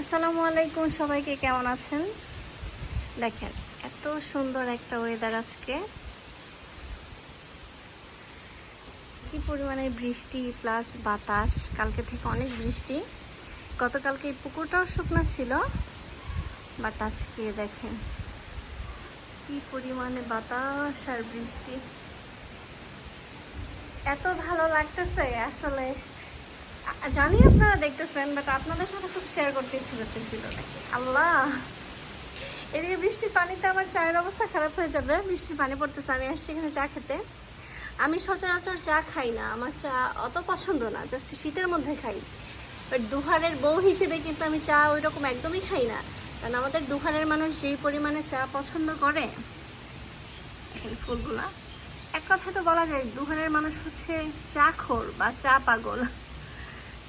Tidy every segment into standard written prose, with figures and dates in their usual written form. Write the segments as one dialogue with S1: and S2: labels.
S1: আসসালামু আলাইকুম, সবাইকে কেমন আছেন? দেখেন এত সুন্দর একটা ওয়েদার আজকে, কি পরিমাণে বৃষ্টি প্লাস বাতাস। কালকে থেকে অনেক বৃষ্টি, গতকালকে এই পুকুরটাও শুকনো ছিল, বাট আজকে দেখেন কি পরিমাণে বাতাস আর বৃষ্টি। এত ভালো লাগতেছে আসলে, জানি আপনারা দেখতেছেন, বাট আপনাদের সাথে খুব শেয়ার করতে ইচ্ছে করতেছিল। নাকি আল্লাহ, এদিকে বৃষ্টির পানিতে আমার চায়ের অবস্থা খারাপ হয়ে যাবে। বৃষ্টির পানি পড়তেছে, আমি আসছি এখানে চা খেতে। আমি সচরাচর চা খাই না, আমার চা অত পছন্দ না, জাস্ট শীতের মধ্যে খাই। বাট দুহারের বউ হিসেবে কিন্তু আমি চা ওই রকম একদমই খাই না, কারণ আমাদের দুহারের মানুষ যেই পরিমাণে চা পছন্দ করে, এখানে ফুলগুলা, এক কথায় তো বলা যায় দুহারের মানুষ হচ্ছে চা খোর বা চা পাগল।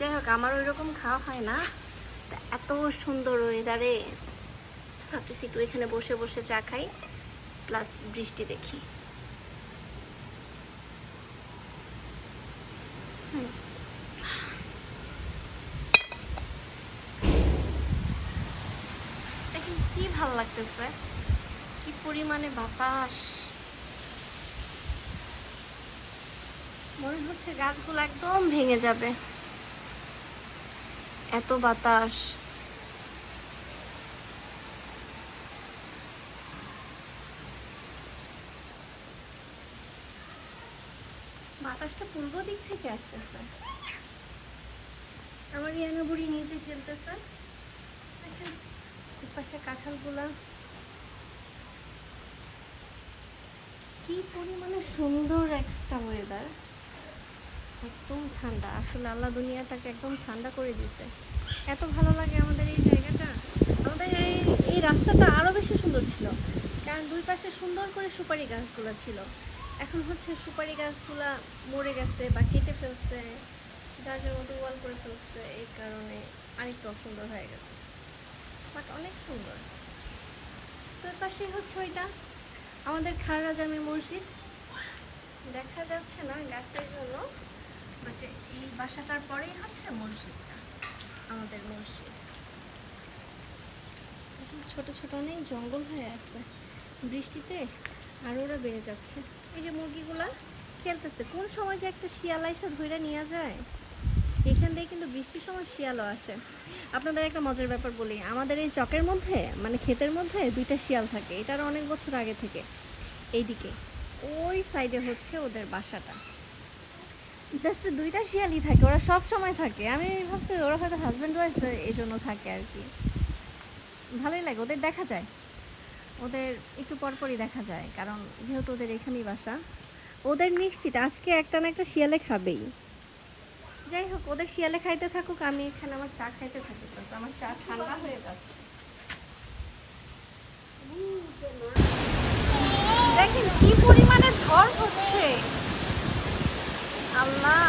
S1: যাই হোক, আমার ওই রকম খাওয়া হয় না। এত সুন্দর ওয়েদারে ভাবতেছি একটু এখানে বসে বসে চা খাই প্লাস বৃষ্টি দেখি। দেখেন কি ভালো লাগতেছে, কি পরিমাণে বাতাস। মনে হচ্ছে গাছগুলো একদম ভেঙে যাবে, এত বাতাস। বাতাসটা পূর্ব দিক থেকে আসতেছে। আমার ইয়ানা বুড়ি নিচে খেলতেছে, দেখেন পাশে কাঁঠালগুলা কি পরিমাণে সুন্দর একটা ওয়েদার, একদম ঠান্ডা। আসলে আল্লাহ দুনিয়াটাকে একদম ঠান্ডা করে দিয়েছে, এত ভালো লাগে আমাদের এই জায়গাটা। আমাদের এই রাস্তাটা আরো বেশি সুন্দর ছিল, কারণ দুই পাশে সুন্দর করে সুপারি গাছগুলো ছিল। এখন হচ্ছে সুপারি গাছগুলা মরে গেছে বা কেটে ফেলছে, যার যার মতো ওয়াল করে ফেলছে, এই কারণে আরেকটু অসুন্দর হয়ে গেছে, বাট অনেক সুন্দর। তো পাশে হচ্ছে ওইটা আমাদের খাররা জামে মসজিদ, দেখা যাচ্ছে না গাছের জন্য, বাট এই বাসাটার পরেই হচ্ছে মসজিদটা, আমাদের মসজিদ। ছোট ছোট অনেক জঙ্গল হয়ে আছে, বৃষ্টিতে আরো ওরা বেড়ে যাচ্ছে। এই যে মুরগিগুলা খেলতেছে, কোন সময় যে একটা শিয়াল এসে ধরে নিয়ে যায়। এখান থেকে কিন্তু বৃষ্টির সময় শিয়ালও আসে। আপনাদের একটা মজার ব্যাপার বলি, আমাদের এই চকের মধ্যে মানে ক্ষেতের মধ্যে দুইটা শিয়াল থাকে, এটার অনেক বছর আগে থেকে। এইদিকে ওই সাইডে হচ্ছে ওদের বাসাটা, জাস্ট দুইটা শিয়ালই থাকে, ওরা সব সময় থাকে। আমি ভাবছি ওরা হয়তো হাজব্যান্ড ওয়াইফ এই জন্য থাকে আর কি। ভালোই লাগে, ওদের দেখা যায়, ওদের একটু পরপরই দেখা যায়, কারণ যেহেতু ওদের এখানেই বাসা। ওদের নিশ্চিত আজকে একটা না একটা শিয়ালে খাবেই। যাই হোক, ওদের শিয়ালে খাইতে থাকুক, আমি এখানে আমার চা খাইতে থাকি, আমার চা ঠান্ডা হয়ে যাচ্ছে। দেখেন কি পরিমাণে ঝড় হচ্ছে, আল্লাহ।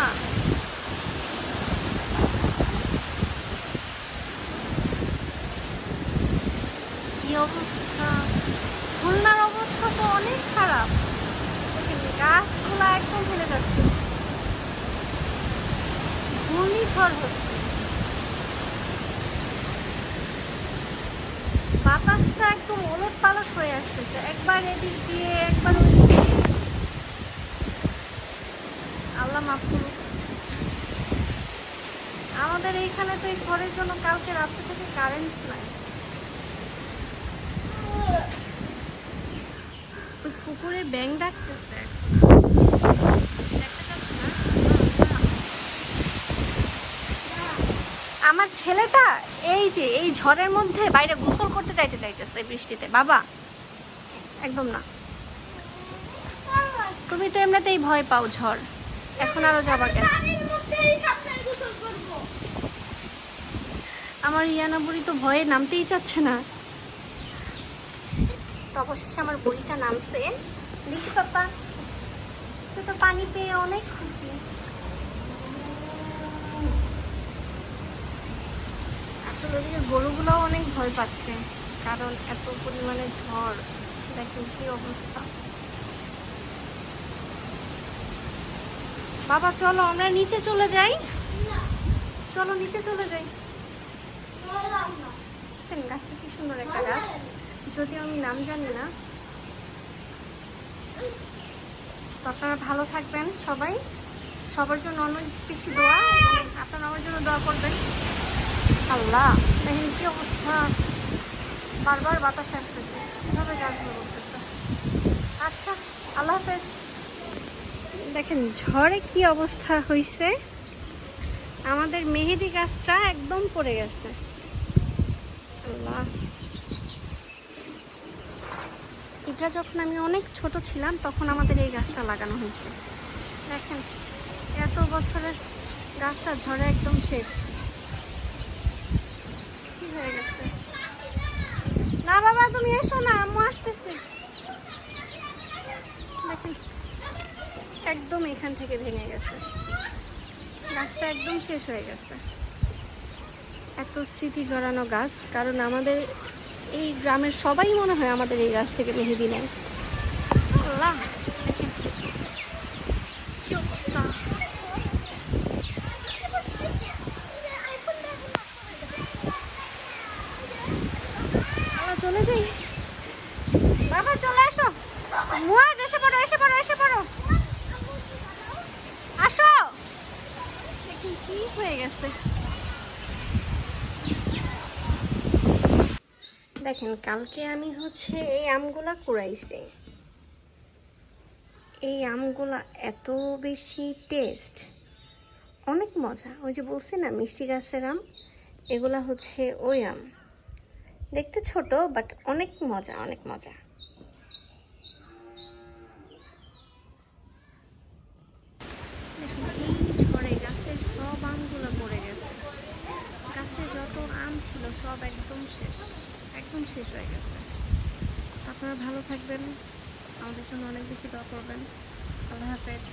S1: কি অবস্থা, খুলনার অবস্থা তো অনেক খারাপ। দেখেন গাছগুলো একদম ফেলে যাচ্ছে, ঘূর্ণিঝড় হচ্ছে, বাতাসটা একদম ওলট পালট হয়ে আসতেছে, একবার এদিক দিয়ে একবার ওই দিক দিয়ে। আল্লাহ মাফ করুন। আমাদের এইখানে তো এই ঝড়ের জন্য কালকে রাত্রে থেকে কারেন্ট নাই। ওই পুকুরে ব্যাঙ ডাকতেছে, আমার ছেলেটা এই যে এই ঝড়ের মধ্যে বাইরে গোসল করতে চাইতেছে বৃষ্টিতে। বাবা একদম না, তুমি তো এমনিতেই ভয় পাও ঝড়, এখন আরো যাবা কেন? আমার ইয়ানা বুড়ি তো ভয়ে নামতেই চাচ্ছে না। তো অবশেষে আমার বুড়িটা নামছে। দেখি পাপা, তুই তো পানি পেয়ে অনেক খুশি। আসলে ওদিকে গরুগুলোও অনেক ভয় পাচ্ছে, কারণ এত পরিমাণে ঝড়। দেখেন কি অবস্থা। বাবা চলো আমরা নিচে চলে যাই, চলো নিচে চলে যাই। দেখেন গাছটা কি সুন্দর একটা গাছ, যদিও আমি নাম জানি না। তো আপনারা ভালো থাকবেন সবাই, সবার জন্য অনেক বেশি দোয়া, এবং আপনারা আমার জন্য দোয়া করবেন। আল্লাহ, দেখেন কি অবস্থা, বারবার বাতাস আসতেছে, কীভাবে গাছগুলো করতেছে। আচ্ছা, আল্লাহ হাফেজ। দেখেন ঝড়ে কি অবস্থা হয়েছে, আমাদের মেহেদি গাছটা একদম পড়ে গেছে। আল্লাহ, এটা যখন আমি অনেক ছোট ছিলাম তখন আমাদের এই গাছটা লাগানো হয়েছে। দেখেন এত বছরের গাছটা ঝড়ে একদম শেষ, কি হয়ে গেছে। না বাবা তুমি এসো না, আম্মু আসতেছে। দেখেন একদম এখান থেকে ভেঙে গেছে, গাছটা একদম শেষ হয়ে গেছে। এত স্মৃতি জড়ানো গাছ, কারণ আমাদের এই গ্রামের সবাই মনে হয় আমাদের এই গাছ থেকে মেহেদি নেয়। আল্লাহ, দেখেন কি অবস্থা। আল্লাহ, চলে যাই বাবা, চলে আসো। মুয়াজ এসে পড়ো, এসে পড়ো, এসে পড়ো, আসো। দেখেন কি হয়ে গেছে। দেখেন কালকে আমি হচ্ছে এই আমগুলা কুড়াইছি, এই আমগুলা এত বেশি টেস্ট, অনেক মজা। ওই যে বলছি না মিষ্টি গাছের আম, এগুলা হচ্ছে ওই আম, দেখতে ছোট বাট অনেক মজা, অনেক মজা। দেখেন এই ঝড়ে গাছের সব আমগুলো পড়ে গেছে, গাছে যত আম ছিল সব একদম শেষ, একদম শেষ হয়ে গেছে। আপনারা ভালো থাকবেন, আমাদের জন্য অনেক বেশি দোয়া করবেন। আল্লাহ হাফেজ।